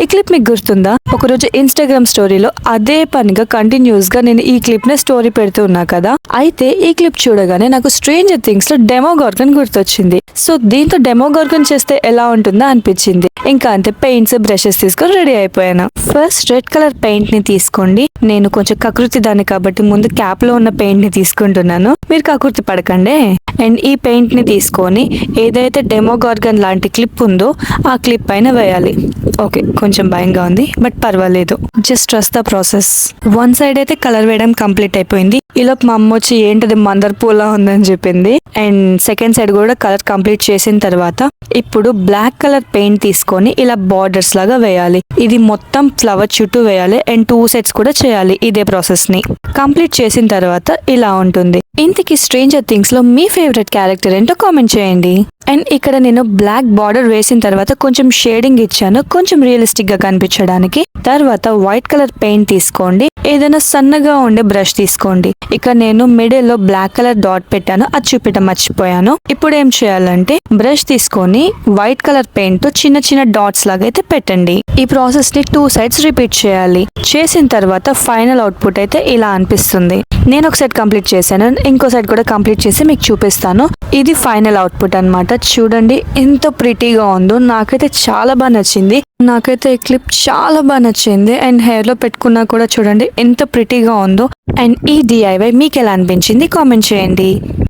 ఈ క్లిప్ మీకు గుర్తుందా? ఒకరోజు ఇన్స్టాగ్రామ్ స్టోరీలో అదే పనిగా కంటిన్యూస్ గా నేను ఈ క్లిప్ నే స్టోరీ పెడుతూ ఉన్నా కదా. అయితే ఈ క్లిప్ చూడగానే నాకు స్ట్రేంజర్ థింగ్స్ లో డెమోగార్గన్ గుర్తొచ్చింది. సో దీంతో డెమోగార్గన్ చేస్తే ఎలా ఉంటుందో అనిపించింది. ఇంకా అంతే పెయింట్స్ బ్రషెస్ తీసుకొని రెడీ అయిపోయాను. ఫస్ట్ రెడ్ కలర్ పెయింట్ ని తీసుకోండి. నేను కొంచెం కకృతి దాన్ని కాబట్టి ముందు క్యాప్ లో ఉన్న పెయింట్ ని తీసుకుంటున్నాను. మీరు కకృతి పడకండి. అండ్ ఈ పెయింట్ ని తీసుకొని ఏదైతే డెమోగార్గన్ లాంటి క్లిప్ ఉందో ఆ క్లిప్ పైన వేయాలి. ఓకే, కొంచెం భయంగా ఉంది బట్ పర్వాలేదు. Just trust the process. One side అయితే కలర్ వేయడం కంప్లీట్ అయిపోయింది. ఈలోపు మా అమ్మ వచ్చి ఏంటది మందర్ పూలా ఉందని చెప్పింది. అండ్ సెకండ్ సైడ్ కూడా కలర్ కంప్లీట్ చేసిన తర్వాత ఇప్పుడు బ్లాక్ కలర్ పెయింట్ తీసుకొని ఇలా బార్డర్స్ లాగా వేయాలి. ఇది మొత్తం ఫ్లవర్ చుట్టూ వేయాలి అండ్ 2 sets కూడా చేయాలి ఇదే ప్రాసెస్ ని. కంప్లీట్ చేసిన తర్వాత ఇలా ఉంటుంది. ఇంతకీ స్ట్రేంజర్ థింగ్స్ లో మీ ఫేవరెట్ క్యారెక్టర్ ఏంటో కామెంట్ చేయండి. అండ్ ఇక్కడ నేను బ్లాక్ బార్డర్ వేసిన తర్వాత కొంచెం షేడింగ్ ఇచ్చాను, కొంచెం రియలిస్టిక్ గా కనిపించడానికి. తర్వాత వైట్ కలర్ పెయింట్ తీసుకోండి. ఏదైనా సన్నగా ఉండే బ్రష్ తీసుకోండి. ఇక్కడ నేను మిడిల్ లో బ్లాక్ కలర్ డాట్ పెట్టాను, అది చూపించడం మర్చిపోయాను. ఇప్పుడు ఏం చేయాలంటే బ్రష్ తీసుకొని వైట్ కలర్ పెయింట్ తో చిన్న చిన్న డాట్స్ లాగా అయితే పెట్టండి. ఈ ప్రాసెస్ ని 2 sides రిపీట్ చేయాలి. చేసిన తర్వాత ఫైనల్ అవుట్పుట్ అయితే ఇలా అనిపిస్తుంది. నేను ఒక సైడ్ కంప్లీట్ చేశాను, ఇంకో సైడ్ కూడా కంప్లీట్ చేసి మీకు చూపిస్తాను. ఇది ఫైనల్ అవుట్పుట్ అన్నమాట. చూడండి ఎంత ప్రిటీగా ఉందో. నాకైతే చాలా బాగా నచ్చింది. నాకైతే ఈ క్లిప్ చాలా బాగా నచ్చింది. అండ్ హెయిర్ లో పెట్టుకున్నా కూడా చూడండి ఎంత ప్రిటీగా ఉందో. అండ్ ఈ DIY మీకు ఎలా అనిపించింది కామెంట్ చేయండి.